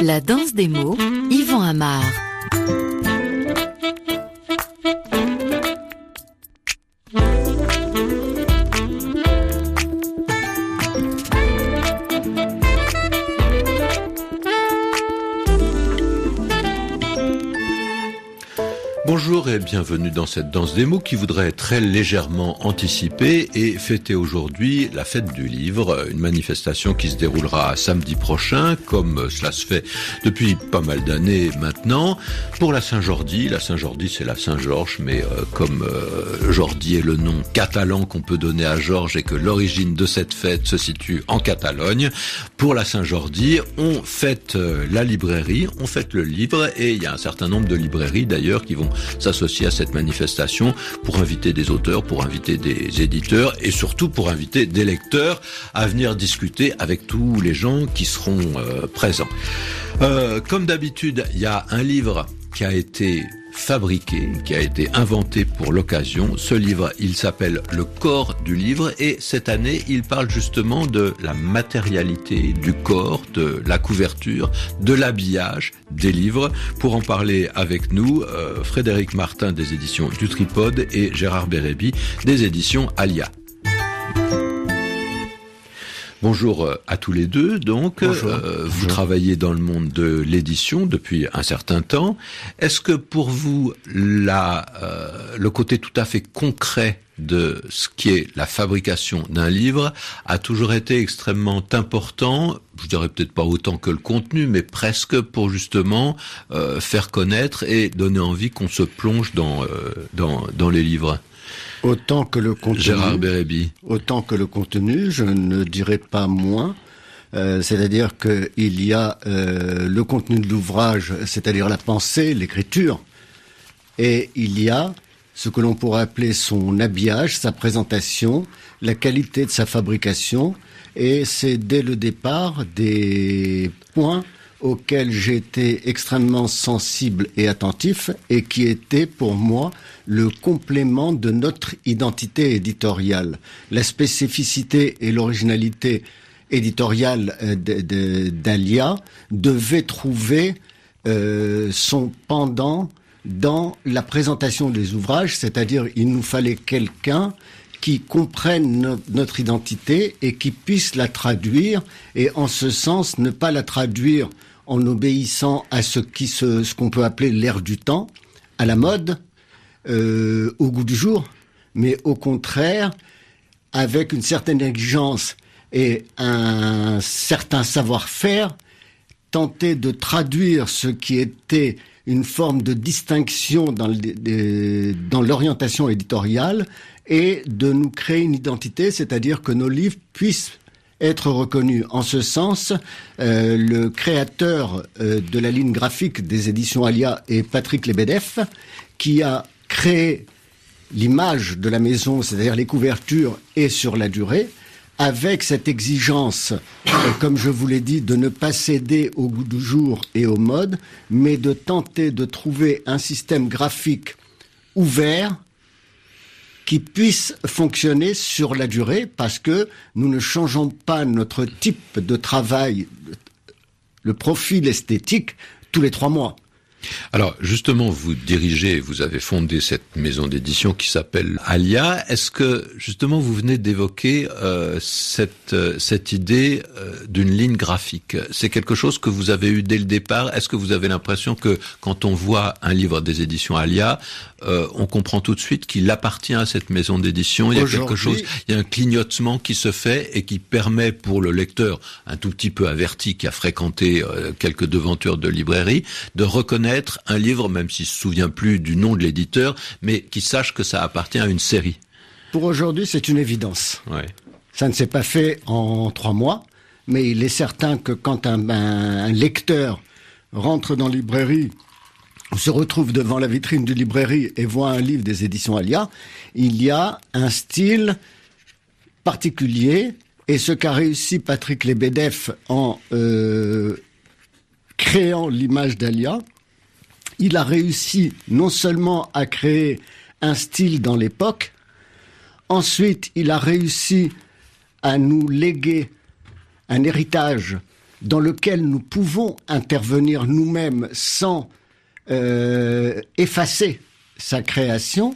La danse des mots, Yvan Amar. Bonjour et bienvenue dans cette danse des mots qui voudrait très légèrement anticiper et fêter aujourd'hui la fête du livre, une manifestation qui se déroulera samedi prochain, comme cela se fait depuis pas mal d'années maintenant, pour la Saint-Jordi. La Saint-Jordi, c'est la Saint-Georges, mais comme Jordi est le nom catalan qu'on peut donner à Georges et que l'origine de cette fête se situe en Catalogne, pour la Saint-Jordi, on fête la librairie, on fête le livre, et il y a un certain nombre de librairies d'ailleurs qui vont s'associer à cette manifestation pour inviter des auteurs, pour inviter des éditeurs et surtout pour inviter des lecteurs à venir discuter avec tous les gens qui seront présents. Comme d'habitude, il y a un livre qui a été fabriqué, qui a été inventé pour l'occasion. Ce livre, il s'appelle Le corps du livre et cette année, il parle justement de la matérialité du corps, de la couverture, de l'habillage des livres. Pour en parler avec nous, Frédéric Martin des éditions du Tripode et Gérard Bérébi des éditions Alia. Bonjour à tous les deux. Donc, vous travaillez dans le monde de l'édition depuis un certain temps. Est-ce que pour vous, le côté tout à fait concret de ce qui est la fabrication d'un livre a toujours été extrêmement important, je dirais peut-être pas autant que le contenu, mais presque pour justement faire connaître et donner envie qu'on se plonge dans les livres? Autant que le contenu, Gérard Bérébi. Autant que le contenu, je ne dirais pas moins. C'est-à-dire que il y a le contenu de l'ouvrage, c'est-à-dire la pensée, l'écriture, et il y a ce que l'on pourrait appeler son habillage, sa présentation, la qualité de sa fabrication, et c'est dès le départ des points auxquels j'ai été extrêmement sensible et attentif et qui étaient pour moi le complément de notre identité éditoriale. La spécificité et l'originalité éditoriale d'Alia devait trouver son pendant dans la présentation des ouvrages, c'est-à-dire il nous fallait quelqu'un qui comprenne notre identité et qui puisse la traduire, et en ce sens ne pas la traduire en obéissant à ce qu'on peut appeler l'air du temps, à la mode, au goût du jour, mais au contraire, avec une certaine exigence et un certain savoir-faire, tenter de traduire ce qui était une forme de distinction dans l'orientation éditoriale et de nous créer une identité, c'est-à-dire que nos livres puissent être reconnus. En ce sens, le créateur de la ligne graphique des éditions Alia est Patrick Lebedeff, qui a créé l'image de la maison, c'est-à-dire les couvertures et sur la durée, avec cette exigence, comme je vous l'ai dit, de ne pas céder au goût du jour et aux modes, mais de tenter de trouver un système graphique ouvert qui puisse fonctionner sur la durée, parce que nous ne changeons pas notre type de travail, le profil esthétique, tous les 3 mois. Alors justement, vous avez fondé cette maison d'édition qui s'appelle Alia. Est-ce que justement vous venez d'évoquer cette idée d'une ligne graphique? C'est quelque chose que vous avez eu dès le départ? Est-ce que vous avez l'impression que quand on voit un livre des éditions Alia, on comprend tout de suite qu'il appartient à cette maison d'édition? Il y a quelque chose, il y a un clignotement qui se fait et qui permet pour le lecteur, un tout petit peu averti, qui a fréquenté quelques devantures de librairie, de reconnaître un livre, même s'il se souvient plus du nom de l'éditeur, mais qui sache que ça appartient à une série. Pour aujourd'hui, c'est une évidence. Ouais. Ça ne s'est pas fait en 3 mois, mais il est certain que quand un lecteur rentre dans la librairie, se retrouve devant la vitrine d'une librairie et voit un livre des éditions Alia, il y a un style particulier, et ce qu'a réussi Patrick Lebedeff en créant l'image d'Alia, il a réussi non seulement à créer un style dans l'époque, ensuite il a réussi à nous léguer un héritage dans lequel nous pouvons intervenir nous-mêmes sans effacer sa création,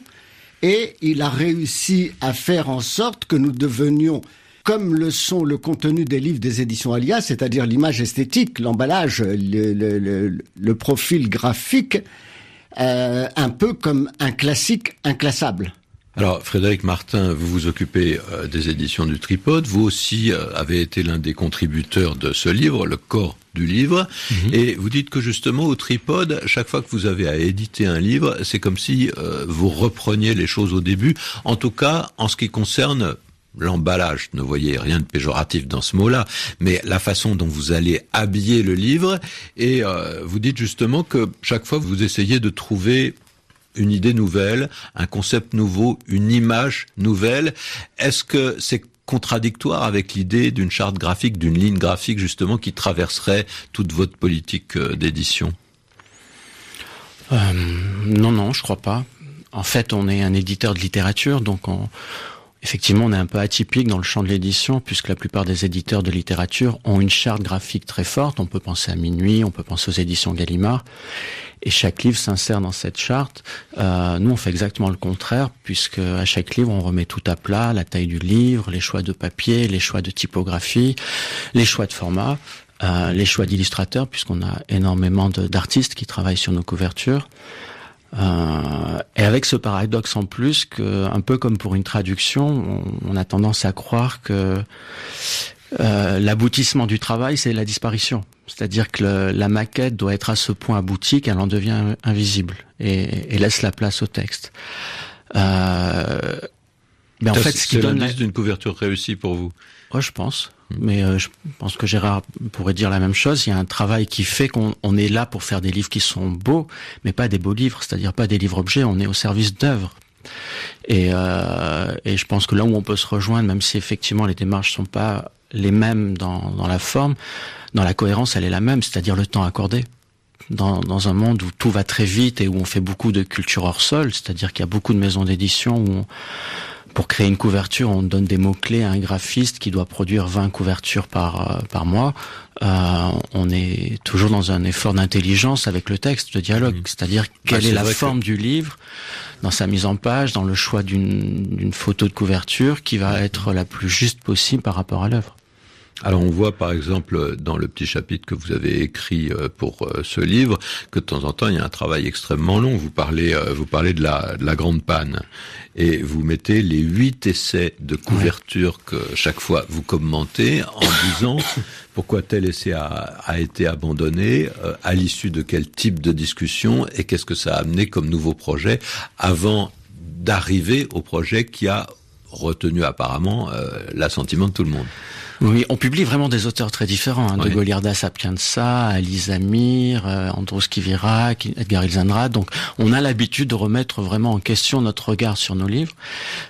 et il a réussi à faire en sorte que nous devenions, comme le sont le contenu des livres des éditions Alia, c'est-à-dire l'image esthétique, l'emballage, le profil graphique, un peu comme un classique inclassable. Alors, Frédéric Martin, vous vous occupez des éditions du Tripode. Vous aussi avez été l'un des contributeurs de ce livre, Le corps du livre. Et vous dites que justement, au Tripode, chaque fois que vous avez à éditer un livre, c'est comme si vous repreniez les choses au début. En tout cas, en ce qui concerne l'emballage, ne voyez rien de péjoratif dans ce mot-là, mais la façon dont vous allez habiller le livre. Et vous dites justement que chaque fois, vous essayez de trouver une idée nouvelle, un concept nouveau, une image nouvelle. Est-ce que c'est contradictoire avec l'idée d'une charte graphique, d'une ligne graphique justement qui traverserait toute votre politique d'édition ? Non, je crois pas. En fait, on est un éditeur de littérature, donc effectivement, on est un peu atypique dans le champ de l'édition, puisque la plupart des éditeurs de littérature ont une charte graphique très forte. On peut penser à Minuit, on peut penser aux éditions Gallimard, et chaque livre s'insère dans cette charte. Nous, on fait exactement le contraire, puisque à chaque livre, on remet tout à plat, la taille du livre, les choix de papier, les choix de typographie, les choix de format, les choix d'illustrateurs, puisqu'on a énormément d'artistes qui travaillent sur nos couvertures. Et avec ce paradoxe en plus que, un peu comme pour une traduction, on a tendance à croire que l'aboutissement du travail, c'est la disparition. C'est-à-dire que la maquette doit être à ce point aboutie qu'elle en devient invisible et laisse la place au texte. Mais en fait, ce qui donne l'indice d'une couverture réussie pour vous. Ouais, je pense. Mais je pense que Gérard pourrait dire la même chose. Il y a un travail qui fait qu'on est là pour faire des livres qui sont beaux, mais pas des beaux livres, c'est-à-dire pas des livres-objets. On est au service d'œuvres. Et je pense que là où on peut se rejoindre, même si effectivement les démarches sont pas les mêmes dans la forme, dans la cohérence, elle est la même, c'est-à-dire le temps accordé. Dans un monde où tout va très vite et où on fait beaucoup de culture hors sol, c'est-à-dire qu'il y a beaucoup de maisons d'édition où pour créer une couverture, on donne des mots-clés à un graphiste qui doit produire 20 couvertures par mois. On est toujours dans un effort d'intelligence avec le texte, de dialogue. C'est-à-dire, quelle est la forme du livre, dans sa mise en page, dans le choix d'une photo de couverture qui va être la plus juste possible par rapport à l'œuvre. Alors on voit par exemple dans le petit chapitre que vous avez écrit pour ce livre que de temps en temps il y a un travail extrêmement long. Vous parlez de la grande panne et vous mettez les 8 essais de couverture que chaque fois vous commentez en disant pourquoi tel essai a été abandonné, à l'issue de quel type de discussion et qu'est-ce que ça a amené comme nouveau projet avant d'arriver au projet qui a retenu apparemment l'assentiment de tout le monde. Oui, on publie vraiment des auteurs très différents, de Goliarda Sapienza, Ali Zamir, Andros Kivirak, Edgar Ilzenrad. Donc, on a l'habitude de remettre vraiment en question notre regard sur nos livres.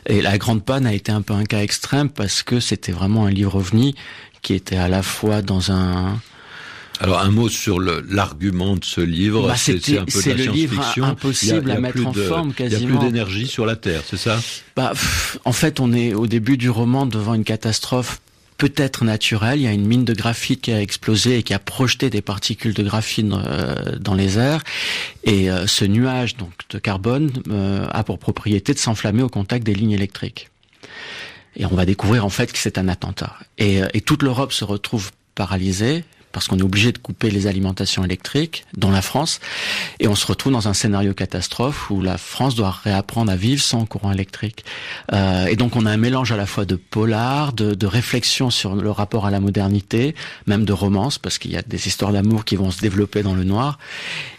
Et La Grande Panne a été un peu un cas extrême parce que c'était vraiment un livre ovni qui était à la fois dans un... Alors un mot sur l'argument de ce livre, c'est un peu de la science-fiction. C'est le livre impossible à mettre en forme quasiment. Il n'y a plus d'énergie sur la Terre, c'est ça ? En fait, on est au début du roman devant une catastrophe peut-être naturelle. Il y a une mine de graphite qui a explosé et qui a projeté des particules de graphite dans les airs. Et ce nuage donc de carbone a pour propriété de s'enflammer au contact des lignes électriques. Et on va découvrir en fait que c'est un attentat. Et toute l'Europe se retrouve paralysée, parce qu'on est obligé de couper les alimentations électriques, dont la France, et on se retrouve dans un scénario catastrophe où la France doit réapprendre à vivre sans courant électrique. Et donc on a un mélange à la fois de polar, de réflexion sur le rapport à la modernité, même de romance, parce qu'il y a des histoires d'amour qui vont se développer dans le noir.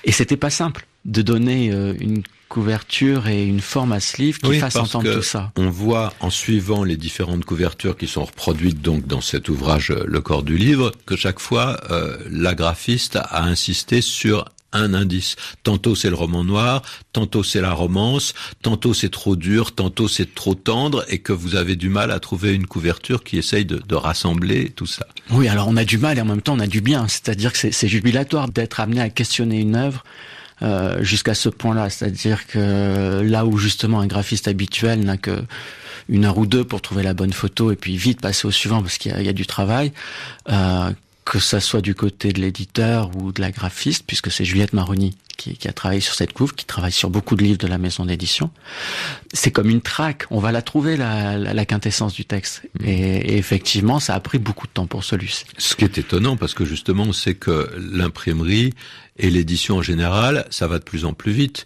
Et c'était pas simple de donner une couverture et une forme à ce livre qui fasse entendre tout ça. On voit en suivant les différentes couvertures qui sont reproduites donc dans cet ouvrage Le corps du livre que chaque fois la graphiste a insisté sur un indice. Tantôt c'est le roman noir, tantôt c'est la romance, tantôt c'est trop dur, tantôt c'est trop tendre et que vous avez du mal à trouver une couverture qui essaye de rassembler tout ça. Oui, alors on a du mal et en même temps on a du bien. C'est-à-dire que c'est jubilatoire d'être amené à questionner une œuvre jusqu'à ce point-là, c'est-à-dire que là où justement un graphiste habituel n'a que 1 heure ou 2 pour trouver la bonne photo et puis vite passer au suivant parce qu'il y a du travail, que ça soit du côté de l'éditeur ou de la graphiste, puisque c'est Juliette Maroni qui a travaillé sur cette couve, qui travaille sur beaucoup de livres de la maison d'édition. C'est comme une traque, on va la trouver, la quintessence du texte. Et effectivement, ça a pris beaucoup de temps pour celui-ci. Ce qui est étonnant, parce que justement, on sait que l'imprimerie et l'édition en général, ça va de plus en plus vite.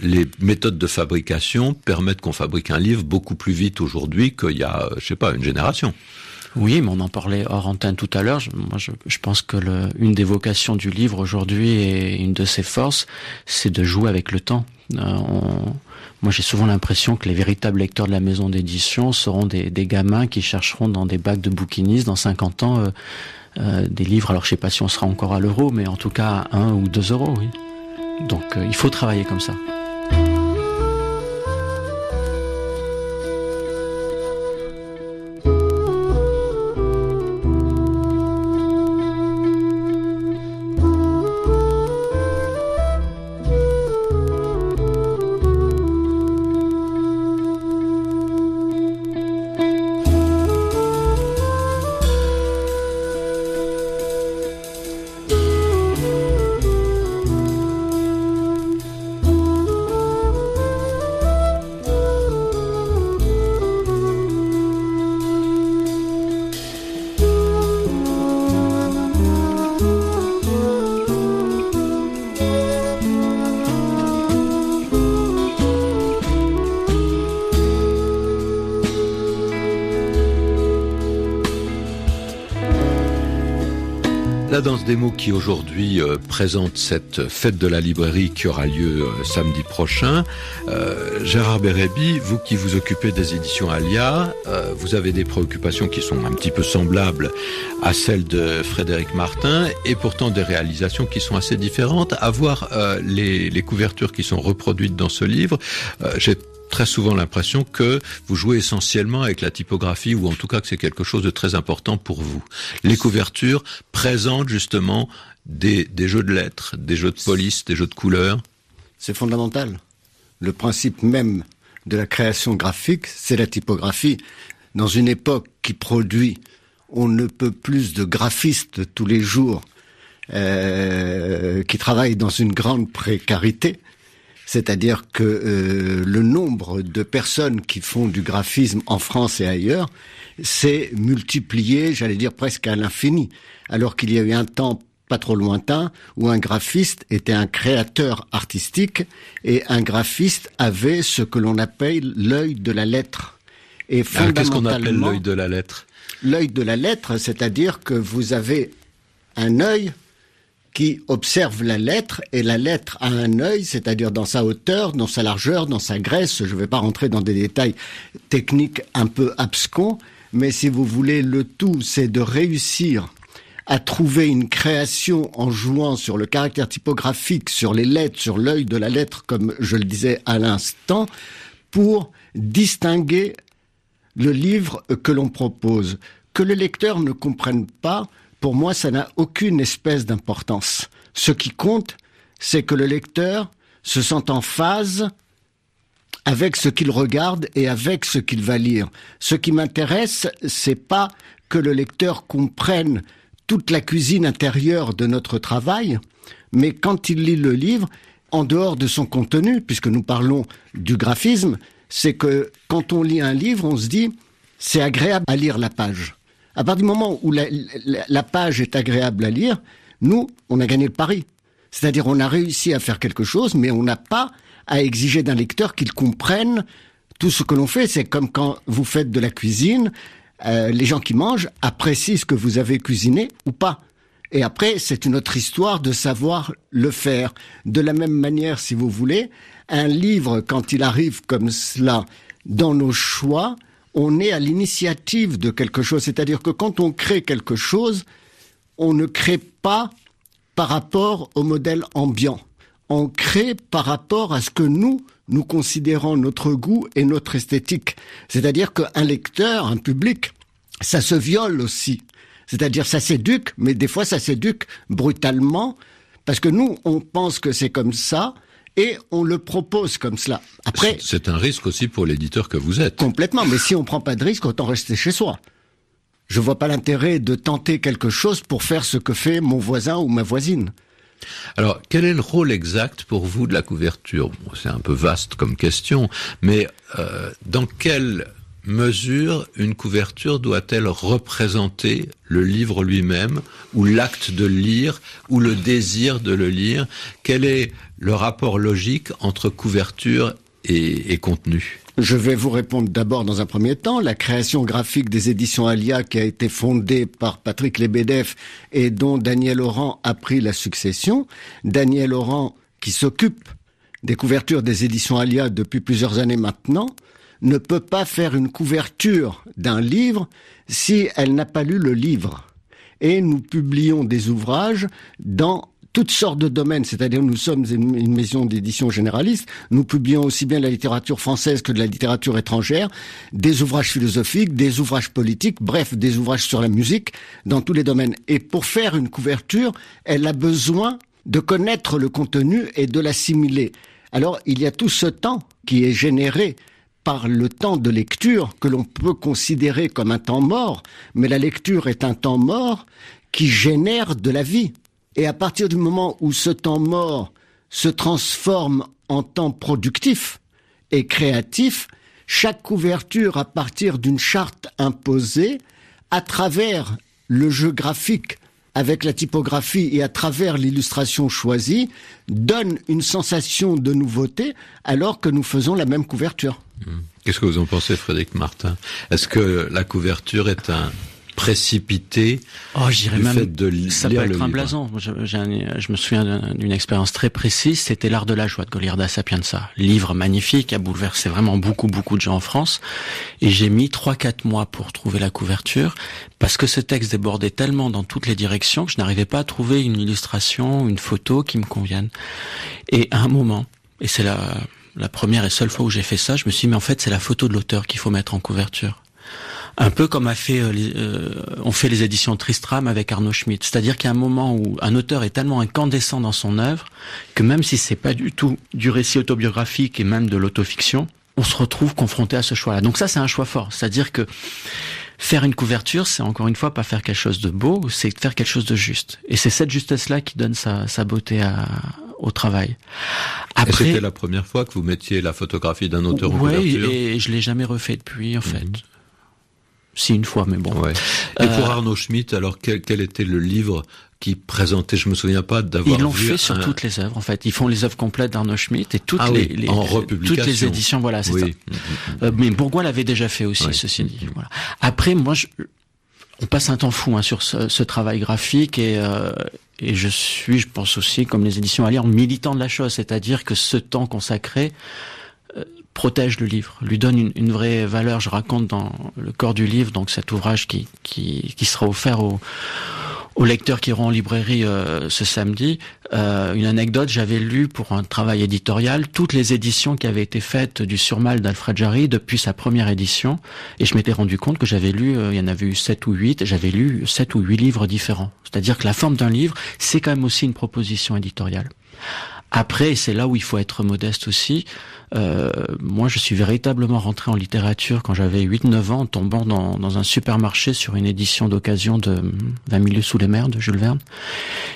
Les méthodes de fabrication permettent qu'on fabrique un livre beaucoup plus vite aujourd'hui qu'il y a, une génération. Oui, mais on en parlait hors antenne tout à l'heure. Je pense que une des vocations du livre aujourd'hui et une de ses forces, c'est de jouer avec le temps. Moi, j'ai souvent l'impression que les véritables lecteurs de la maison d'édition seront des gamins qui chercheront dans des bacs de bouquinistes dans 50 ans des livres. Alors, je sais pas si on sera encore à l'euro, mais en tout cas à 1 ou 2 euros, oui. Donc, il faut travailler comme ça. La danse des mots qui aujourd'hui présente cette fête de la librairie qui aura lieu samedi prochain. Gérard Bérébi, vous qui vous occupez des éditions Alia, vous avez des préoccupations qui sont un petit peu semblables à celles de Frédéric Martin et pourtant des réalisations qui sont assez différentes. À voir les couvertures qui sont reproduites dans ce livre, j'ai très souvent l'impression que vous jouez essentiellement avec la typographie, ou en tout cas que c'est quelque chose de très important pour vous. Les couvertures présentent justement des jeux de lettres, des jeux de police, des jeux de couleurs. C'est fondamental. Le principe même de la création graphique, c'est la typographie. Dans une époque qui produit on ne peut plus de graphistes tous les jours, qui travaillent dans une grande précarité, c'est-à-dire que le nombre de personnes qui font du graphisme en France et ailleurs s'est multiplié, j'allais dire presque à l'infini, alors qu'il y a eu un temps pas trop lointain où un graphiste était un créateur artistique et un graphiste avait ce que l'on appelle l'œil de la lettre. Et alors, qu'est-ce qu'on appelle l'œil de la lettre ? L'œil de la lettre, c'est-à-dire que vous avez un œil qui observe la lettre, et la lettre a un œil, c'est-à-dire dans sa hauteur, dans sa largeur, dans sa graisse. Je ne vais pas rentrer dans des détails techniques un peu abscons, mais si vous voulez, le tout, c'est de réussir à trouver une création en jouant sur le caractère typographique, sur les lettres, sur l'œil de la lettre, comme je le disais à l'instant, pour distinguer le livre que l'on propose. Que le lecteur ne comprenne pas, pour moi, ça n'a aucune espèce d'importance. Ce qui compte, c'est que le lecteur se sente en phase avec ce qu'il regarde et avec ce qu'il va lire. Ce qui m'intéresse, c'est pas que le lecteur comprenne toute la cuisine intérieure de notre travail, mais quand il lit le livre, en dehors de son contenu, puisque nous parlons du graphisme, c'est que quand on lit un livre, on se dit, c'est agréable à lire la page. À partir du moment où la page est agréable à lire, nous, on a gagné le pari. C'est-à-dire, on a réussi à faire quelque chose, mais on n'a pas à exiger d'un lecteur qu'il comprenne tout ce que l'on fait. C'est comme quand vous faites de la cuisine, les gens qui mangent apprécient ce que vous avez cuisiné ou pas. Et après, c'est une autre histoire de savoir le faire. De la même manière, si vous voulez, un livre, quand il arrive comme cela dans nos choix, on est à l'initiative de quelque chose. C'est-à-dire que quand on crée quelque chose, on ne crée pas par rapport au modèle ambiant. On crée par rapport à ce que nous considérons notre goût et notre esthétique. C'est-à-dire qu'un lecteur, un public, ça se viole aussi. C'est-à-dire ça s'éduque, mais des fois ça s'éduque brutalement, parce que nous, on pense que c'est comme ça, et on le propose comme cela. Après, c'est un risque aussi pour l'éditeur que vous êtes. Complètement, mais si on prend pas de risque, autant rester chez soi. je vois pas l'intérêt de tenter quelque chose pour faire ce que fait mon voisin ou ma voisine. Alors, quel est le rôle exact pour vous de la couverture? Bon, c'est un peu vaste comme question, mais dans quelle mesure une couverture doit-elle représenter le livre lui-même, ou l'acte de lire, ou le désir de le lire? Quel est le rapport logique entre couverture et contenu? Je vais vous répondre d'abord dans un premier temps. La création graphique des éditions Alia, qui a été fondée par Patrick Lebedev et dont Daniel Laurent a pris la succession. Daniel Laurent, qui s'occupe des couvertures des éditions Alia depuis plusieurs années maintenant, ne peut pas faire une couverture d'un livre si elle n'a pas lu le livre. Et nous publions des ouvrages dans toutes sortes de domaines, c'est-à-dire nous sommes une maison d'édition généraliste, nous publions aussi bien de la littérature française que de la littérature étrangère, des ouvrages philosophiques, des ouvrages politiques, bref, des ouvrages sur la musique, dans tous les domaines. Et pour faire une couverture, elle a besoin de connaître le contenu et de l'assimiler. Alors, il y a tout ce temps qui est généré par le temps de lecture que l'on peut considérer comme un temps mort, mais la lecture est un temps mort qui génère de la vie. Et à partir du moment où ce temps mort se transforme en temps productif et créatif, chaque couverture, à partir d'une charte imposée, à travers le jeu graphique avec la typographie et à travers l'illustration choisie, donne une sensation de nouveauté alors que nous faisons la même couverture. Qu'est-ce que vous en pensez, Frédéric Martin? Est-ce que la couverture est un précipité du fait de lire le livre? Ça peut être un blason. Je me souviens d'une expérience très précise, c'était L'Art de la joie de Goliarda Sapienza. Livre magnifique, qui a bouleversé vraiment beaucoup de gens en France. Et j'ai mis 3-4 mois pour trouver la couverture, parce que ce texte débordait tellement dans toutes les directions que je n'arrivais pas à trouver une illustration, une photo qui me convienne. Et à un moment, et c'est la première et seule fois où j'ai fait ça, je me suis dit, mais en fait, c'est la photo de l'auteur qu'il faut mettre en couverture. Un peu comme on fait les éditions Tristram avec Arnaud Schmitt. C'est-à-dire qu'il y a un moment où un auteur est tellement incandescent dans son œuvre que même si c'est pas du tout du récit autobiographique et même de l'autofiction, on se retrouve confronté à ce choix-là. Donc ça, c'est un choix fort. C'est-à-dire que faire une couverture, c'est encore une fois pas faire quelque chose de beau, c'est faire quelque chose de juste. Et c'est cette justesse-là qui donne sa beauté au travail. Après, et c'était la première fois que vous mettiez la photographie d'un auteur en couverture? Oui, et je l'ai jamais refait depuis, en fait. Si, une fois, mais bon. Ouais. Et pour Arnaud Schmitt, alors quel était le livre qui présentait? Je me souviens pas d'avoir vu. Ils l'ont fait sur toutes les œuvres, en fait. Ils font les œuvres complètes d'Arnaud Schmitt et toutes en republication. Toutes les éditions, voilà, c'est ça. Mais Bourgoin l'avait déjà fait aussi, ceci dit. Voilà. Après, moi, on passe un temps fou sur ce travail graphique et je pense aussi, comme les éditions Alia, militant de la chose, c'est-à-dire que ce temps consacré protège le livre, lui donne une vraie valeur. Je raconte dans le corps du livre, donc cet ouvrage qui sera offert aux lecteurs qui iront en librairie ce samedi, une anecdote. J'avais lu pour un travail éditorial toutes les éditions qui avaient été faites du Surmal d'Alfred Jarry depuis sa première édition, et je m'étais rendu compte que j'avais lu, il y en avait eu 7 ou 8, et j'avais lu 7 ou 8 livres différents. C'est-à-dire que la forme d'un livre, c'est quand même aussi une proposition éditoriale. Après, c'est là où il faut être modeste aussi. Moi, je suis véritablement rentré en littérature quand j'avais 8-9 ans, en tombant dans un supermarché sur une édition d'occasion de 20 milieux sous les mers de Jules Verne.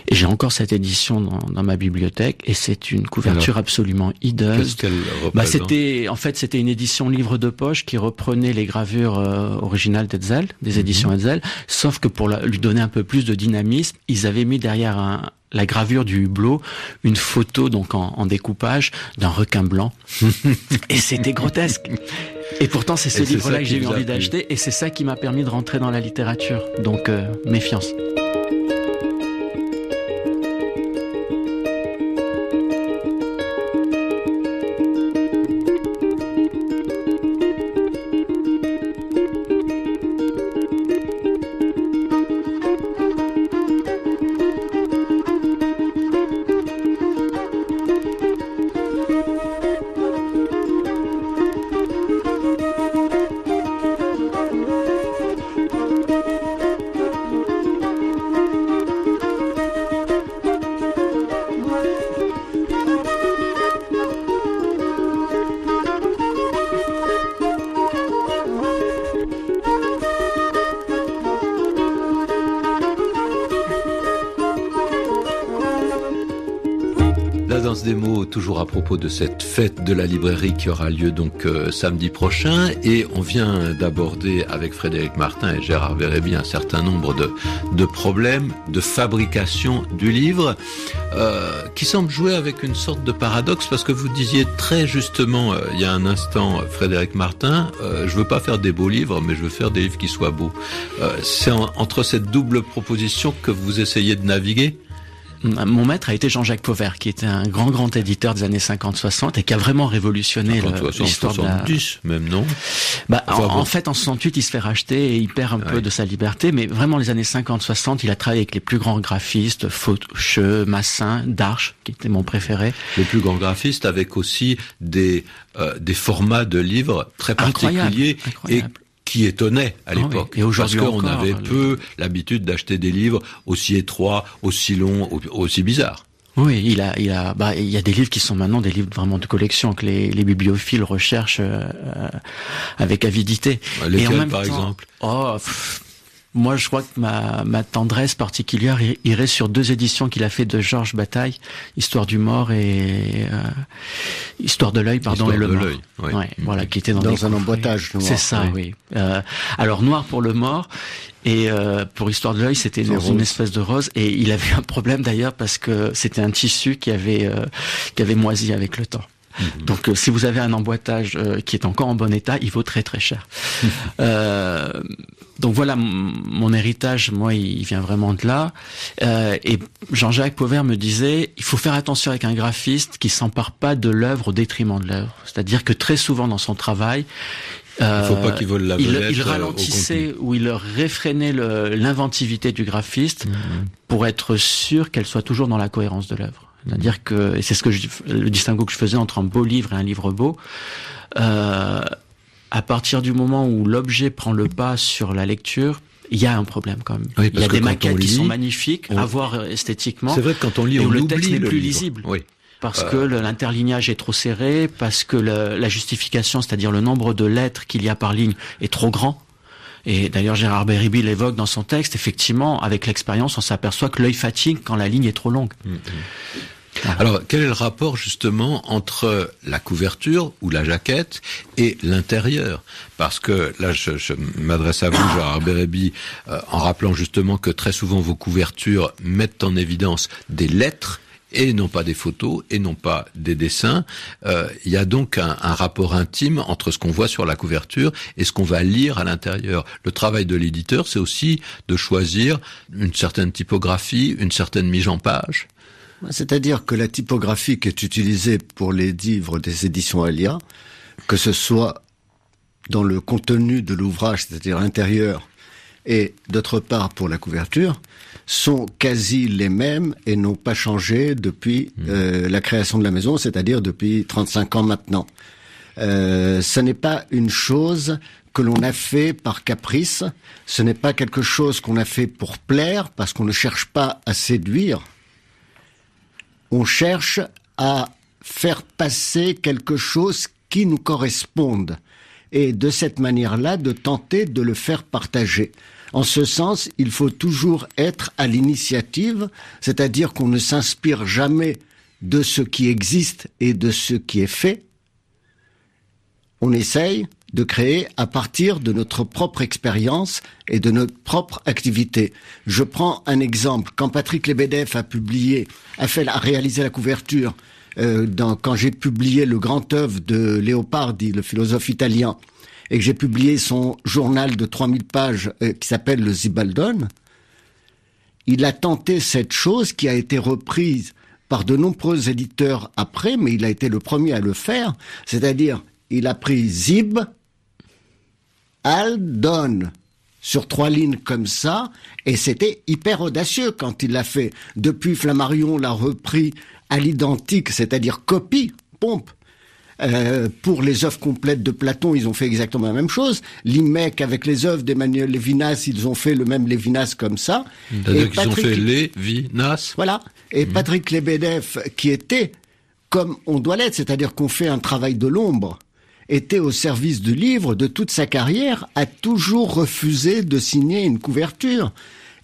Et j'ai encore cette édition dans ma bibliothèque, et c'est une couverture absolument hideuse. Qu'est-ce qu'elle représente? C'était une édition livre de poche qui reprenait les gravures originales d'Hetzel, des éditions Hetzel, sauf que pour lui donner un peu plus de dynamisme, ils avaient mis derrière la gravure du hublot, une photo donc en découpage d'un requin blanc. Et c'était grotesque. Et pourtant, c'est ce livre-là que j'ai eu envie d'acheter, et c'est ça qui m'a permis de rentrer dans la littérature. Donc, méfiance. Danse des mots, toujours à propos de cette fête de la librairie qui aura lieu donc samedi prochain, et on vient d'aborder avec Frédéric Martin et Gérard Bérébi un certain nombre de problèmes de fabrication du livre qui semblent jouer avec une sorte de paradoxe, parce que vous disiez très justement il y a un instant, Frédéric Martin, je veux pas faire des beaux livres, mais je veux faire des livres qui soient beaux. C'est entre cette double proposition que vous essayez de naviguer. Mon maître a été Jean-Jacques Pauvert, qui était un grand éditeur des années 50-60 et qui a vraiment révolutionné l'histoire de la... 70 même, non? En fait, en 68, il se fait racheter et il perd un peu de sa liberté, mais vraiment les années 50-60, il a travaillé avec les plus grands graphistes, Faucheux, Massin, Darche, qui était mon préféré. Les plus grands graphistes, avec aussi des formats de livres très particuliers. Incroyable. Et qui étonnait à l'époque. Oui. Et aujourd'hui parce qu'on avait peu l'habitude d'acheter des livres aussi étroits, aussi longs, aussi bizarres. Oui, il y a des livres qui sont maintenant des livres vraiment de collection que les bibliophiles recherchent avec avidité. Lesquels, et en même par temps, exemple? Moi, je crois que ma tendresse particulière irait sur 2 éditions qu'il a fait de Georges Bataille, Histoire du mort et Histoire de l'œil, pardon, et le mort. Oui. Ouais, voilà, qui était dans un emboîtage noir. C'est ça, oui. Alors noir pour le mort et pour Histoire de l'œil, c'était dans une espèce de rose. Et il avait un problème d'ailleurs parce que c'était un tissu qui avait moisi avec le temps. Donc si vous avez un emboîtage qui est encore en bon état, il vaut très très cher. Donc voilà, mon héritage, moi, il vient vraiment de là. Et Jean-Jacques Pauvert me disait, il faut faire attention avec un graphiste qui s'empare pas de l'œuvre au détriment de l'œuvre. C'est-à-dire que très souvent dans son travail, il faut pas qu'il vole la vedette. Il ralentissait ou il réfrénait l'inventivité du graphiste pour être sûr qu'elle soit toujours dans la cohérence de l'œuvre. C'est-à-dire que, et c'est le distinguo que je faisais entre un beau livre et un livre beau, à partir du moment où l'objet prend le pas sur la lecture, il y a un problème quand même. Oui, il y a des maquettes qui sont magnifiques à voir esthétiquement. C'est vrai que quand on lit, on le oublie texte n'est plus livre. lisible. Oui. Parce que l'interlignage est trop serré, parce que la justification, c'est-à-dire le nombre de lettres qu'il y a par ligne, est trop grand. Et d'ailleurs, Gérard Bérébi l'évoque dans son texte. Effectivement, avec l'expérience, on s'aperçoit que l'œil fatigue quand la ligne est trop longue. Alors, quel est le rapport justement entre la couverture ou la jaquette et l'intérieur? Parce que là, je m'adresse à vous, Gérard Bérébi, en rappelant justement que très souvent vos couvertures mettent en évidence des lettres et non pas des photos, et non pas des dessins. Il y a donc un rapport intime entre ce qu'on voit sur la couverture et ce qu'on va lire à l'intérieur. Le travail de l'éditeur, c'est aussi de choisir une certaine typographie, une certaine mise en page. C'est-à-dire que la typographie qui est utilisée pour les livres des éditions Alia, que ce soit dans le contenu de l'ouvrage, c'est-à-dire l'intérieur, et d'autre part pour la couverture, sont quasi les mêmes et n'ont pas changé depuis la création de la maison, c'est-à-dire depuis 35 ans maintenant. Ce n'est pas une chose que l'on a fait par caprice, ce n'est pas quelque chose qu'on a fait pour plaire, parce qu'on ne cherche pas à séduire. On cherche à faire passer quelque chose qui nous corresponde. Et de cette manière-là, de tenter de le faire partager. En ce sens, il faut toujours être à l'initiative, c'est-à-dire qu'on ne s'inspire jamais de ce qui existe et de ce qui est fait. On essaye de créer à partir de notre propre expérience et de notre propre activité. Je prends un exemple. Quand Patrick Lebedev a réalisé la couverture, quand j'ai publié le grand œuvre de Leopardi, le philosophe italien, et que j'ai publié son journal de 3000 pages qui s'appelle le Zibaldone, il a tenté cette chose qui a été reprise par de nombreux éditeurs après, mais il a été le premier à le faire, c'est-à-dire il a pris Zib, Al, Don, sur 3 lignes comme ça, et c'était hyper audacieux quand il l'a fait. Depuis, Flammarion l'a repris à l'identique, c'est-à-dire copie, pompe. Pour les œuvres complètes de Platon, ils ont fait exactement la même chose. L'Imec, avec les œuvres d'Emmanuel Lévinas, ils ont fait le même Lévinas comme ça. C'est-à-dire qu'ils ont fait Lévinas. Voilà. Et Patrick Lebedev, qui était comme on doit l'être, c'est-à-dire qu'on fait un travail de l'ombre, était au service du livre de toute sa carrière, a toujours refusé de signer une couverture.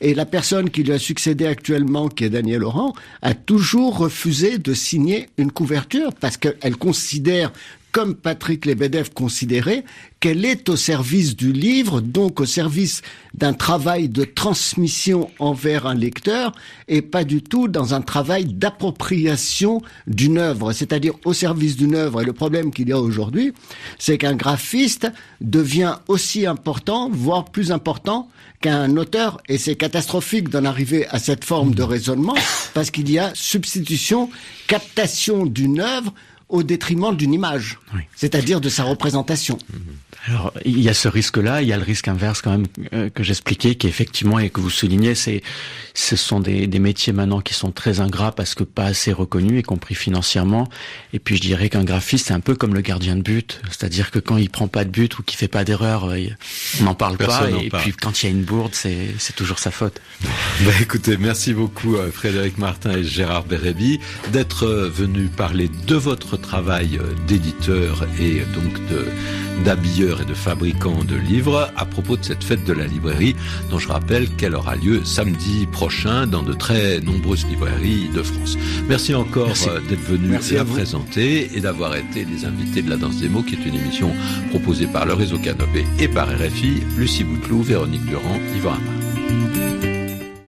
Et la personne qui lui a succédé actuellement, qui est Daniel Oran, a toujours refusé de signer une couverture parce qu'elle considère, comme Patrick Lebedev considérait, qu'elle est au service du livre, donc au service d'un travail de transmission envers un lecteur, et pas du tout dans un travail d'appropriation d'une œuvre, c'est-à-dire au service d'une œuvre. Et le problème qu'il y a aujourd'hui, c'est qu'un graphiste devient aussi important, voire plus important, qu'un auteur, et c'est catastrophique d'en arriver à cette forme de raisonnement, parce qu'il y a substitution, captation d'une œuvre au détriment d'une image, oui, c'est-à-dire de sa représentation. Alors, il y a ce risque-là, il y a le risque inverse quand même que j'expliquais, qui effectivement, et que vous soulignez, ce sont des métiers maintenant qui sont très ingrats parce que pas assez reconnus, y compris financièrement. Et puis je dirais qu'un graphiste, c'est un peu comme le gardien de but, c'est-à-dire que quand il prend pas de but ou qu'il fait pas d'erreur, on n'en parle pas. Et puis quand il y a une bourde, c'est toujours sa faute. Bah écoutez, merci beaucoup Frédéric Martin et Gérard Bérébi d'être venus parler de votre travail d'éditeur et donc d'habilleur et de fabricant de livres à propos de cette fête de la librairie dont je rappelle qu'elle aura lieu samedi prochain dans de très nombreuses librairies de France. Merci encore d'être venus la présenter et d'avoir été les invités de la Danse des mots, qui est une émission proposée par le réseau Canopé et par RFI. Lucie Bouteloup, Véronique Durand, Yvan Amar.